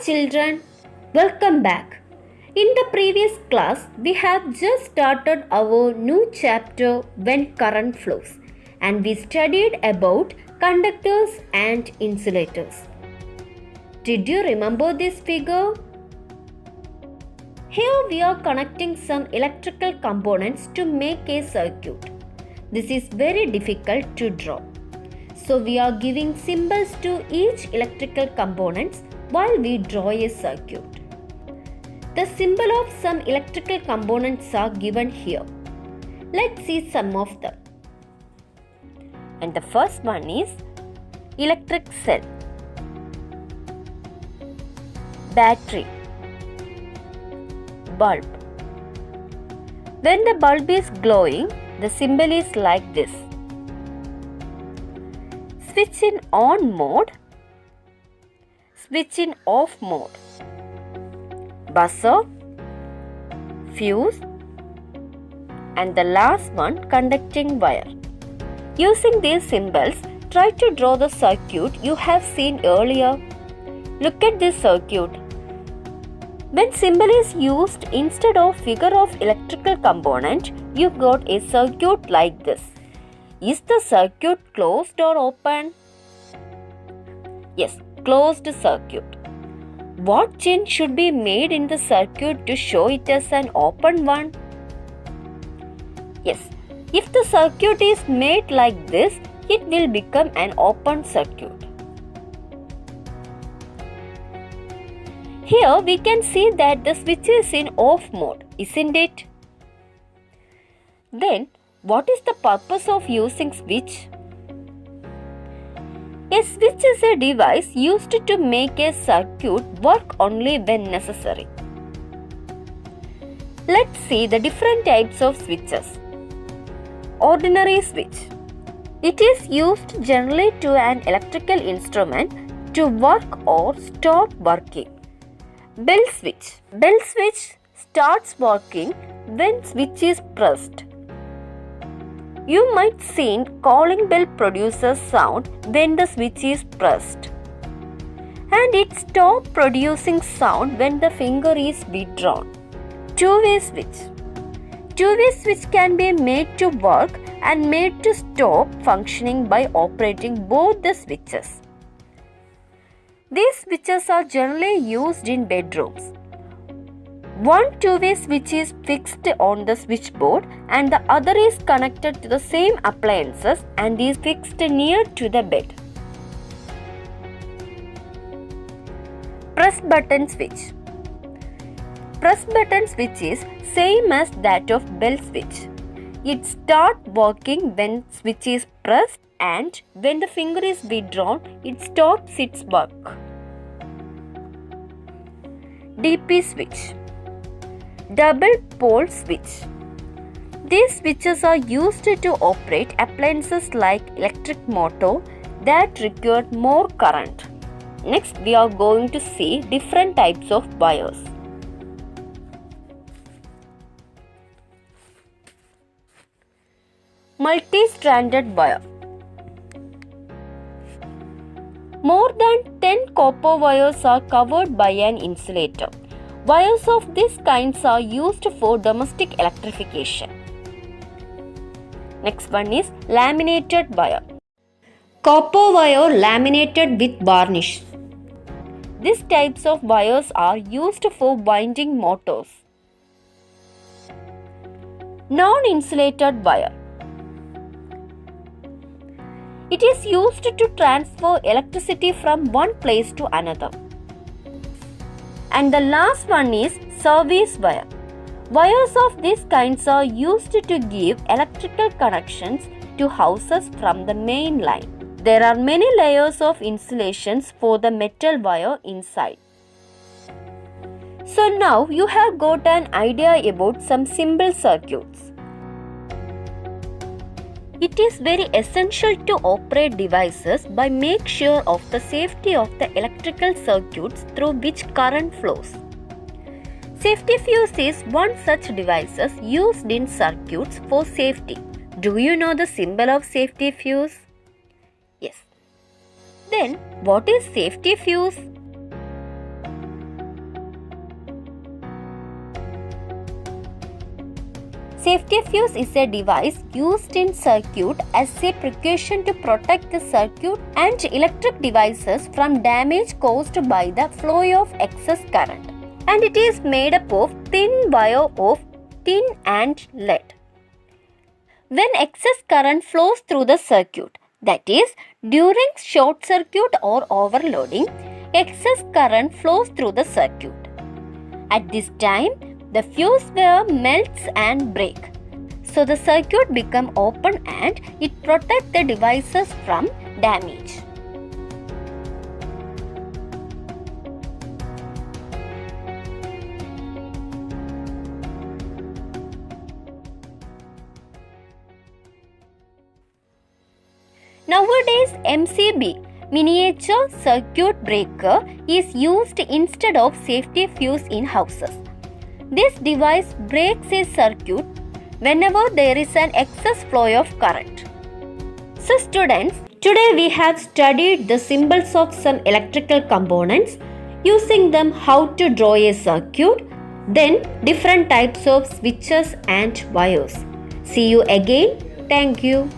children, welcome back. In the previous class, we have just started our new chapter When Current Flows, and we studied about conductors and insulators. Did you remember this figure? Here we are connecting some electrical components to make a circuit. This is very difficult to draw. So we are giving symbols to each electrical components while we draw a circuit. The symbol of some electrical components are given here. Let's see some of them. And the first one is electric cell, battery, bulb. When the bulb is glowing, the symbol is like this. Switch in on mode, switch in off mode, buzzer, fuse, and the last one conducting wire. Using these symbols, try to draw the circuit you have seen earlier. Look at this circuit. When symbol is used instead of figure of electrical component, you got a circuit like this. Is the circuit closed or open? Yes, closed circuit. What change should be made in the circuit to show it as an open one? Yes, if the circuit is made like this, it will become an open circuit. Here we can see that the switch is in off mode, isn't it? Then, what is the purpose of using switch? A switch is a device used to make a circuit work only when necessary. Let's see the different types of switches. Ordinary switch. It is used generally to an electrical instrument to work or stop working. Bell switch. Bell switch starts working when switch is pressed. You might seen calling bell produces sound when the switch is pressed. And it stops producing sound when the finger is withdrawn. Two-way switch. Two-way switch can be made to work and made to stop functioning by operating both the switches. These switches are generally used in bedrooms. One two-way switch is fixed on the switchboard and the other is connected to the same appliances and is fixed near to the bed. Press button switch. Press button switch is same as that of bell switch. It starts working when switch is pressed and when the finger is withdrawn, it stops its work. DP switch. Double pole switch. These switches are used to operate appliances like electric motor that require more current. Next, we are going to see different types of wires. Multi-stranded wire. More than 10 copper wires are covered by an insulator. Wires of these kinds are used for domestic electrification. Next one is laminated wire. Copper wire laminated with varnish. These types of wires are used for winding motors. Non-insulated wire. It is used to transfer electricity from one place to another. And the last one is service wire. Wires of these kinds are used to give electrical connections to houses from the main line. There are many layers of insulations for the metal wire inside. So now you have got an idea about some simple circuits. It is very essential to operate devices by make sure of the safety of the electrical circuits through which current flows. Safety fuse is one such device used in circuits for safety. Do you know the symbol of safety fuse? Yes. Then, what is safety fuse? Safety fuse is a device used in circuit as a precaution to protect the circuit and electric devices from damage caused by the flow of excess current. And it is made up of thin wire of tin and lead. When excess current flows through the circuit, that is, during short circuit or overloading, excess current flows through the circuit. At this time, the fuse wire melts and breaks. So the circuit becomes open and it protects the devices from damage. Nowadays, MCB, miniature circuit breaker, is used instead of safety fuse in houses. This device breaks a circuit whenever there is an excess flow of current. So students, today we have studied the symbols of some electrical components, using them how to draw a circuit, then different types of switches and wires. See you again. Thank you.